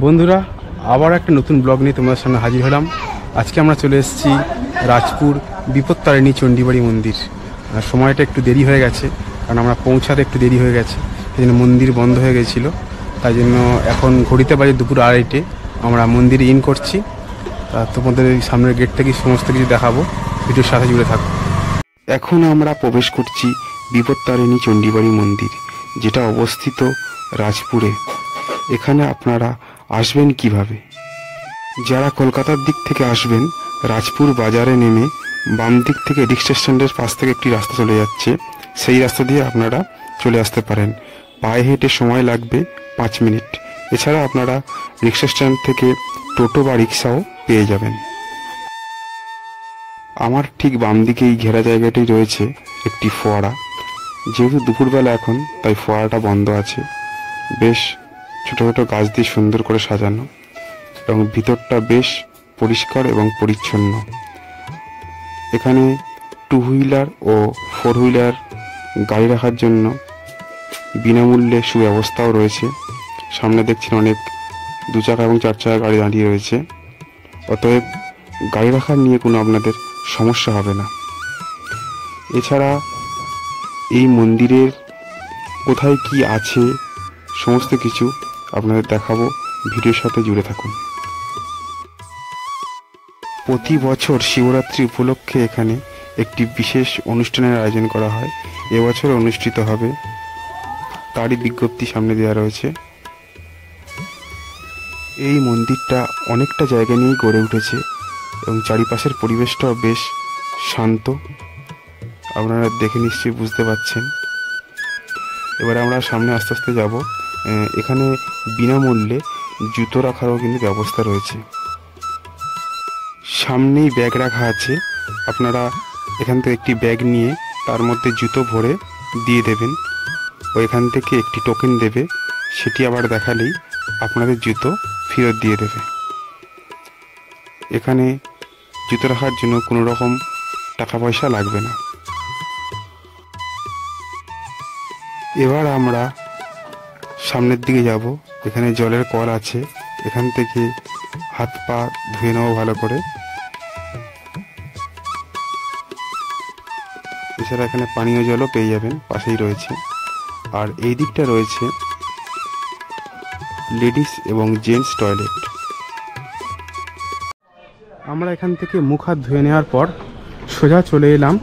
বন্ধুরা, আবার একটা নতুন ব্লগ নিয়ে তোমাদের সামনে হাজির হলাম। আজকে আমরা চলে এসেছি রাজপুর বিপত্তারিণী চণ্ডীবাড়ি মন্দির। সময়টা একটু দেরি হয়ে গেছে, কারণ আমরা পৌঁছাতে একটু দেরি হয়ে গেছে, সেই জন্য মন্দির বন্ধ হয়ে গেছিলো। তাই জন্য এখন ঘড়িতে বাজে দুপুর 2:30, আমরা মন্দিরে ইন করছি। তা তোমাদের এই সামনের গেট থেকে সমস্ত কিছু দেখাবো, ভিডিওর সাথে জুড়ে থাকবো। এখন আমরা প্রবেশ করছি বিপত্তারিণী চণ্ডীবাড়ি মন্দির, যেটা অবস্থিত রাজপুরে। এখানে আপনারা আসবেন কিভাবে? যারা কলকাতার দিক থেকে আসবেন, রাজপুর বাজারে নেমে বাম দিক থেকে রিক্সা স্ট্যান্ডের পাশ থেকে একটি রাস্তা চলে যাচ্ছে, সেই রাস্তা দিয়ে আপনারা চলে আসতে পারেন। পায়ে হেঁটে সময় লাগবে 5 মিনিট। এছাড়া আপনারা রিক্সা স্ট্যান্ড থেকে টোটো বা রিক্সাও পেয়ে যাবেন। আমার ঠিক বাম দিকে এই ঘেরা জায়গাটি রয়েছে একটি ফোয়ারা। যেহেতু দুপুরবেলা এখন, তাই ফোয়ারাটা বন্ধ আছে। বেশ ছোটো ছোটো গাছ দিয়ে সুন্দর করে সাজানো, এবং ভিতরটা বেশ পরিষ্কার এবং পরিচ্ছন্ন। এখানে 2 হুইলার ও 4 হুইলার গাড়ি রাখার জন্য বিনামূল্যে সুব্যবস্থাও রয়েছে। সামনে দেখছেন অনেক 2 চাকা এবং 4 চাকা গাড়ি দাঁড়িয়ে রয়েছে। অতএব গাড়ি রাখার নিয়ে কোনো আপনাদের সমস্যা হবে না। এছাড়া এই মন্দিরের কোথায় কি আছে সমস্ত কিছু আপনাদের দেখাবো, ভিডিওর সাথে জুড়ে থাকুন। প্রতি বছর শিবরাত্রি উপলক্ষে এখানে একটি বিশেষ অনুষ্ঠানের আয়োজন করা হয়। এবছর অনুষ্ঠিত হবে, তারই বিজ্ঞপ্তি সামনে দেওয়া রয়েছে। এই মন্দিরটা অনেকটা জায়গা নিয়েই গড়ে উঠেছে, এবং চারিপাশের পরিবেশটাও বেশ শান্ত। আপনারা দেখে নিশ্চয়ই বুঝতে পারছেন। এবার আমরা সামনে আস্তে আস্তে যাব। এখানে বিনামূল্যে জুতো রাখারও কিন্তু ব্যবস্থা রয়েছে। সামনেই ব্যাগ রাখা আছে, আপনারা এখান থেকে একটি ব্যাগ নিয়ে তার মধ্যে জুতো ভরে দিয়ে দেবেন। ও এখান থেকে একটি টোকেন দেবে, সেটি আবার দেখালেই আপনাদের জুতো ফেরত দিয়ে দেবে। এখানে জুতো রাখার জন্য কোনো রকম টাকা পয়সা লাগবে না। এবার আমরা সামনের দিকে যাব। এখানে জলের কল আছে, এখান থেকে হাত পা ধুয়ে নেবো ভালো করে। এছাড়া এখানে পানীয় জলও পেয়ে যাবেন, পাশেই রয়েছে। আর এই দিকটা রয়েছে লেডিস এবং জেন্টস টয়লেট। আমরা এখান থেকে মুখ হাত ধুয়ে নেওয়ার পর সোজা চলে এলাম।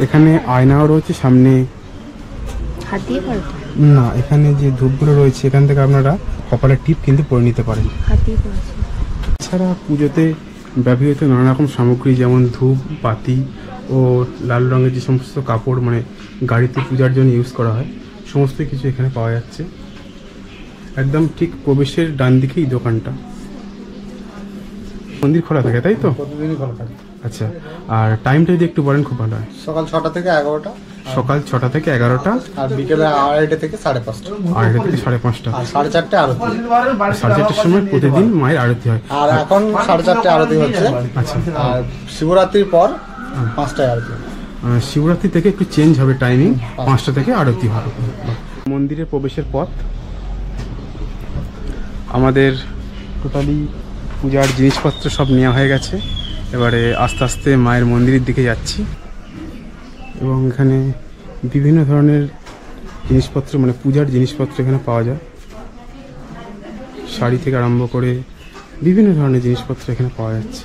এখানে আয়নাও রয়েছে সামনে। না, এখানে যে ধূপগুলো রয়েছে, এখান থেকে আপনারা কপালের টিপ কিন্তু পরে নিতে পারেন। এছাড়া পুজোতে ব্যবহৃত নানা রকম সামগ্রী, যেমন ধূপ, বাতি ও লাল রঙের যে সমস্ত কাপড়, মানে গাড়িতে পূজার জন্য ইউজ করা হয়, সমস্ত কিছু এখানে পাওয়া যাচ্ছে। একদম ঠিক প্রবেশের ডান দিকেই দোকানটা। মন্দির খোলা থাকে, তাই তো? প্রতিদিনই খোলা থাকে। আচ্ছা, আর টাইমটা যদি একটু বলেন খুব ভালো হয়। সকাল 6টা থেকে 11টা। সকাল 6টা থেকে 11টা, আর বিকেলে 2:30 থেকে 5:30। 2:30 থেকে 5:30। আর 4:30 আরতি। 4:30টার সময় প্রতিদিন মায়ের আরতি হয়। আর এখন 4:30 আরতি হচ্ছে। আচ্ছা। আর শিবরাত্রির পর 5টায় আরতি। শিবরাত্রি থেকে একটু চেঞ্জ হবে টাইমিং, 5টা থেকে আরতি হবে। মন্দিরের প্রবেশের পথ। আমাদের টোটালি পূজার জিনিসপত্র সব নেওয়া হয়ে গেছে। এবারে আস্তে আস্তে মায়ের মন্দিরের দিকে যাচ্ছি। এবং এখানে বিভিন্ন ধরনের জিনিসপত্র, মানে পূজার জিনিসপত্র এখানে পাওয়া যায়। শাড়ি থেকে আরম্ভ করে বিভিন্ন ধরনের জিনিসপত্র এখানে পাওয়া যাচ্ছে।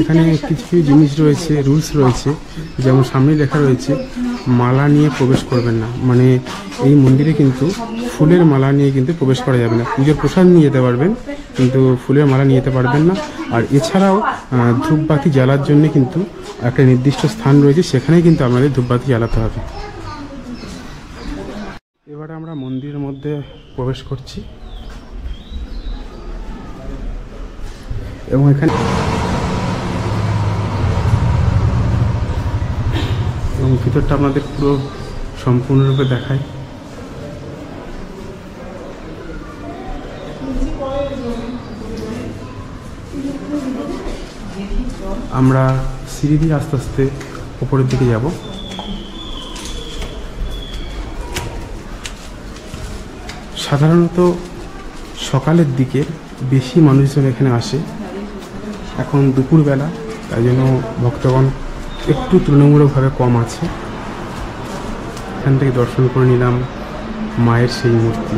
এখানে কিছু কিছু জিনিস রয়েছে, রুলস রয়েছে। যেমন সামনে লেখা রয়েছে, মালা নিয়ে প্রবেশ করবেন না। মানে এই মন্দিরে কিন্তু ফুলের মালা নিয়ে কিন্তু প্রবেশ করা যাবে না। পুজোর প্রসাদ নিয়ে যেতে পারবেন, কিন্তু ফুলের মালা নিয়ে যেতে পারবেন না। আর এছাড়াও ধূপবাতি জ্বালার জন্য কিন্তু একটা নির্দিষ্ট স্থান রয়েছে, সেখানেই কিন্তু আপনাদের ধূপবাতি জ্বালাতে হবে। এবারে আমরা মন্দিরের মধ্যে প্রবেশ করছি, এবং এখানে এবং ভিতরটা আপনাদের পুরো সম্পূর্ণরূপে দেখায়। আমরা সিঁড়ি দিয়ে আস্তে আস্তে উপরের দিকে যাব। সাধারণত সকালের দিকে বেশি মানুষজন এখানে আসে। এখন দুপুরবেলা, তাই জন্য ভক্তগণ একটু তুলনামূলকভাবে কম আছে। এখান থেকে দর্শন করে নিলাম মায়ের সেই মূর্তি।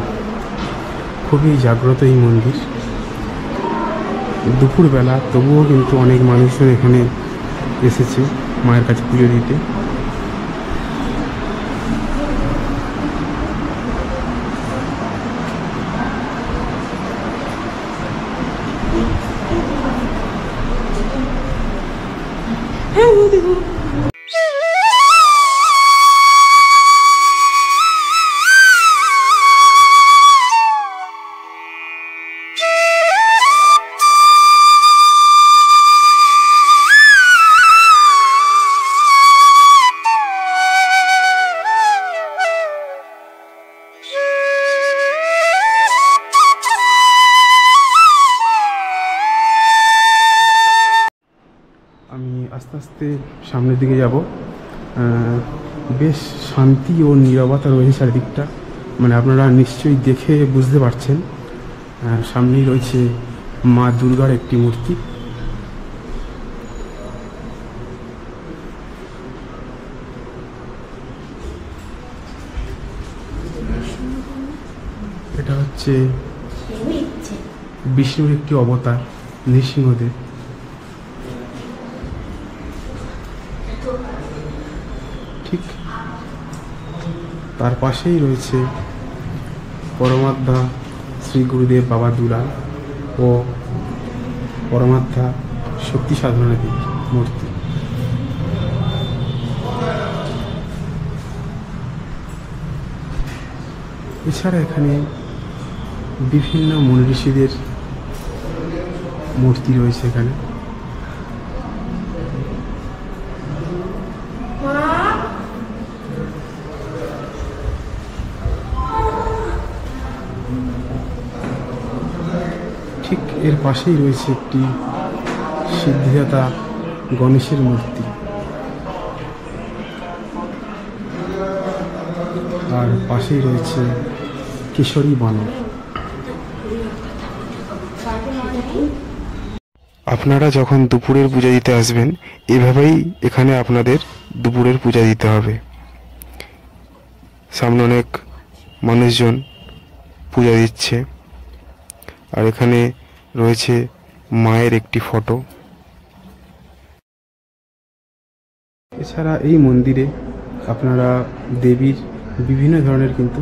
খুবই জাগ্রত এই মন্দির। দুপুরবেলা তবুও কিন্তু অনেক মানুষজন এখানে এসেছে মায়ের কাছে পুজো দিতে। আমি আস্তে আস্তে সামনের দিকে যাব। বেশ শান্তি ও নীরবতা রয়েছে চারিদিকটা, মানে আপনারা নিশ্চয়ই দেখে বুঝতে পারছেন। সামনেই রয়েছে মা দুর্গার একটি মূর্তি। এটা হচ্ছে বিষ্ণুর একটি অবতার, নৃসিংহদেব। ঠিক তার পাশেই রয়েছে পরমাত্মা শ্রী গুরুদেব বাবা দুলাল ও পরমাত্মা শক্তি সাধনা দেবীর মূর্তি। এছাড়া এখানে বিভিন্ন মুনি ঋষিদের মূর্তি রয়েছে এখানে। ঠিক এর পাশেই রয়েছে একটি সিদ্ধিদাতা গণেশের মূর্তি, আর পাশেই রয়েছে কিশোরী বানর। আপনারা যখন দুপুরের পূজা দিতে আসবেন, এভাবেই এখানে আপনাদের দুপুরের পূজা দিতে হবে। সামনে অনেক মানুষজন পূজা দিচ্ছে, আর এখানে রয়েছে মায়ের একটি ফটো। এছাড়া এই মন্দিরে আপনারা দেবীর বিভিন্ন ধরনের কিন্তু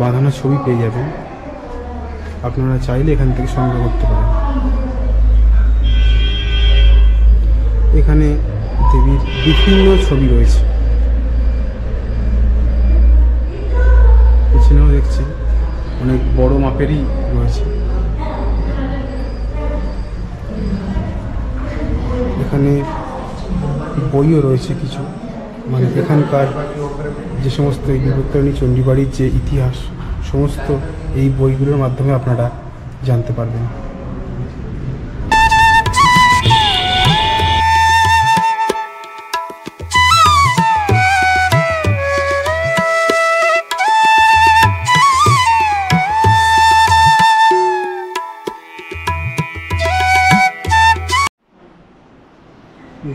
বাঁধানো ছবি পেয়ে যাবেন। আপনারা চাইলে এখান থেকে সংগ্রহ করতে পারেন। এখানে দেবীর বিভিন্ন ছবি রয়েছে। পেছনেও দেখছি অনেক বড় মাপেরই রয়েছে। এখানে বইও রয়েছে কিছু, মানে এখানকার যে সমস্ত এই বিপত্তারিণী চণ্ডীবাড়ির যে ইতিহাস, সমস্ত এই বইগুলোর মাধ্যমে আপনারা জানতে পারবেন।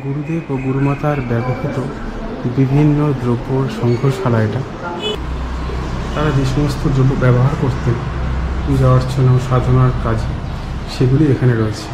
গুরুদেব ও গুরুমাতার ব্যবহৃত বিভিন্ন দ্রব্যর সংগ্রহশালা এটা। তারা যে সমস্ত দ্রব্য ব্যবহার করতেন পূজা অর্চনা ও সাধনার কাজে, সেগুলি এখানে রয়েছে।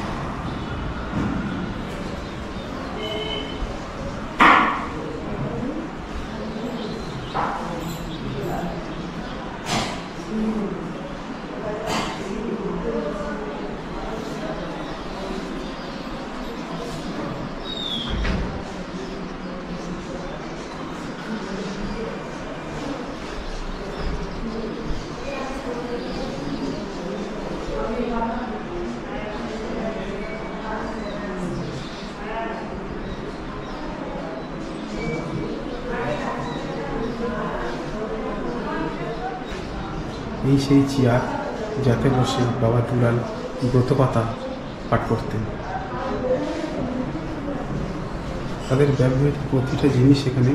এই সেই চেয়ার যাতে বসে বাবা দুলাল ব্রতপাতা পাঠ করতেন। তাদের ব্যবহৃত প্রতিটা জিনিস এখানে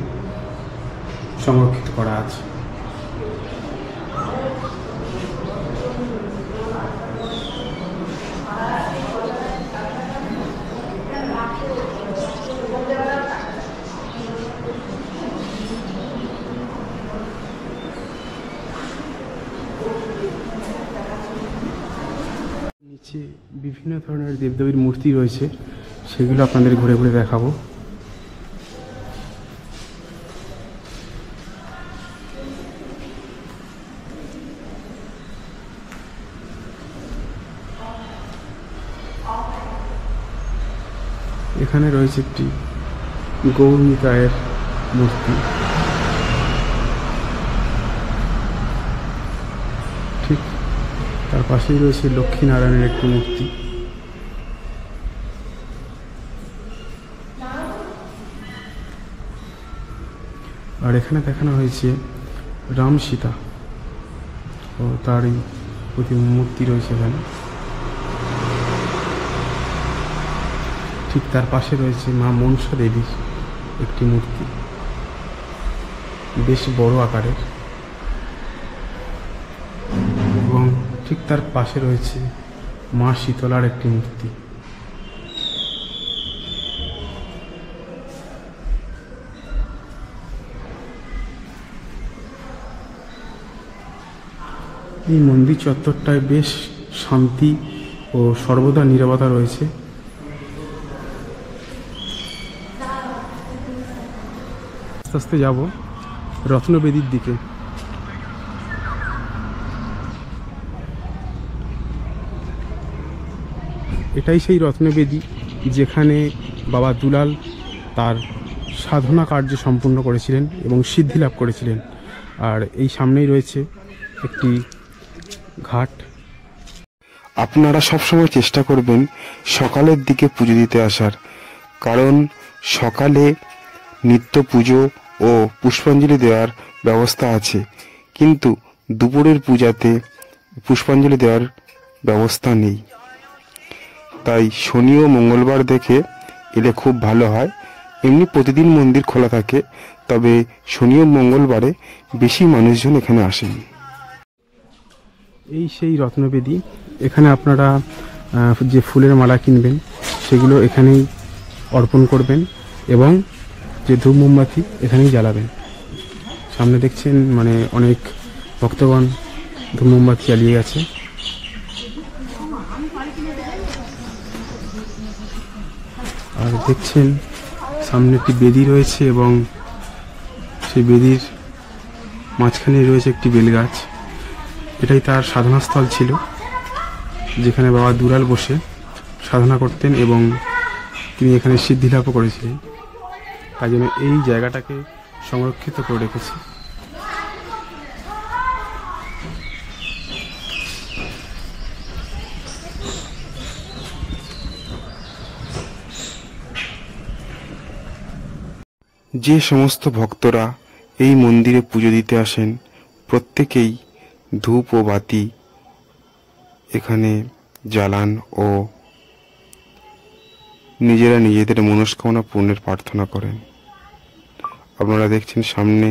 সংরক্ষিত করা আছে। নিচে বিভিন্ন ধরনের দেবদেবীর মূর্তি রয়েছে, সেগুলো আপনাদের ঘুরে ঘুরে দেখাবো। এখানে রয়েছে একটি গৌরনিতায়ের মূর্তি, ঠিক তার পাশেই রয়েছে লক্ষ্মীনারায়ণের একটি মূর্তি। আর এখানে দেখানো হয়েছে রাম সীতা ও তারই প্রতিমূর্তি রয়েছে এখানে। ঠিক তার পাশে রয়েছে মা মনসা দেবীর একটি মূর্তি, বেশ বড় আকারের, এবং ঠিক তার পাশে রয়েছে মা শীতলার একটি মূর্তি। এই মন্দির চত্বরটায় বেশ শান্তি ও সর্বদা নীরবতা রয়েছে। আস্তে আস্তে যাব রত্নবেদীর দিকে। এটাই সেই রত্নবেদী যেখানে বাবা দুলাল তার সাধনা কার্য সম্পূর্ণ করেছিলেন এবং সিদ্ধি লাভ করেছিলেন। আর এই সামনেই রয়েছে একটি ঘাট। আপনারা সবসময় চেষ্টা করবেন সকালের দিকে পুজো দিতে আসার, কারণ সকালে নিত্য পুজো ও পুষ্পাঞ্জলি দেওয়ার ব্যবস্থা আছে, কিন্তু দুপুরের পূজাতে পুষ্পাঞ্জলি দেওয়ার ব্যবস্থা নেই। তাই শনি ও মঙ্গলবার দেখে এলে খুব ভালো হয়। এমনি প্রতিদিন মন্দির খোলা থাকে, তবে শনি ও মঙ্গলবারে বেশি মানুষজন এখানে আসেন। এই সেই রত্নবেদী। এখানে আপনারা যে ফুলের মালা কিনবেন সেগুলো এখানেই অর্পণ করবেন এবং যে ধূপ মোমবাতি এখানেই জ্বালাবেন। সামনে দেখছেন অনেক ভক্তগণ ধূপ মোমবাতি জ্বালিয়ে গেছে। আর দেখছেন সামনে একটি বেদি রয়েছে এবং সেই বেদির মাঝখানে রয়েছে একটি বেলগাছ। এটাই তার সাধনাস্থল ছিল, যেখানে বাবা দুলাল বসে সাধনা করতেন এবং তিনি এখানে সিদ্ধিলাভও করেছিলেন। তাই জন্য এই জায়গাটাকে সংরক্ষিত করে রেখেছে। যে সমস্ত ভক্তরা এই মন্দিরে পুজো দিতে আসেন প্রত্যেকেই ধূপ ও বাতি এখানে জ্বালান ও নিজেরা নিজেদের মনস্কামনা পূর্ণের প্রার্থনা করেন। আপনারা দেখছেন সামনে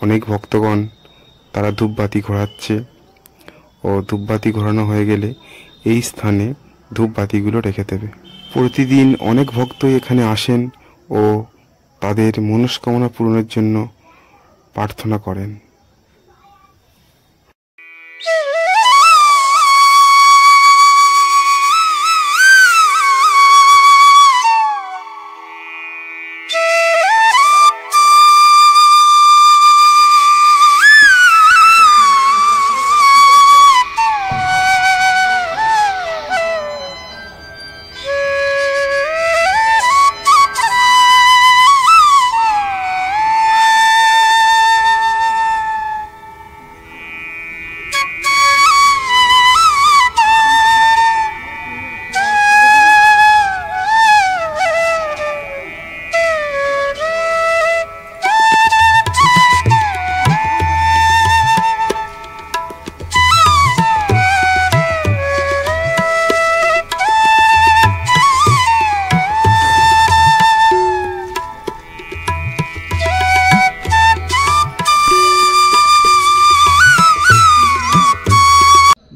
অনেক ভক্তগণ তারা ধূপবাতি ঘোরাচ্ছে, ও ধূপবাতি ঘোরানো হয়ে গেলে এই স্থানে ধূপবাতিগুলো রেখে দেবে। প্রতিদিন অনেক ভক্তই এখানে আসেন ও তাদের মনস্কামনা পূরণের জন্য প্রার্থনা করেন।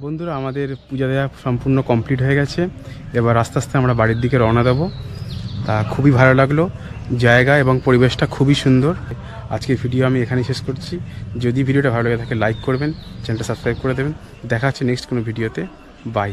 বন্ধুরা, আমাদের পূজা দেওয়া সম্পূর্ণ কমপ্লিট হয়ে গেছে। এবার আস্তে আস্তে আমরা বাড়ির দিকে রওনা দেবো। তা খুবই ভালো লাগলো, জায়গা এবং পরিবেশটা খুবই সুন্দর। আজকের ভিডিও আমি এখানেই শেষ করছি। যদি ভিডিওটা ভালো লাগে থাকে লাইক করবেন, চ্যানেলটা সাবস্ক্রাইব করে দেবেন। দেখা হচ্ছে নেক্সট কোনো ভিডিওতে। বাই।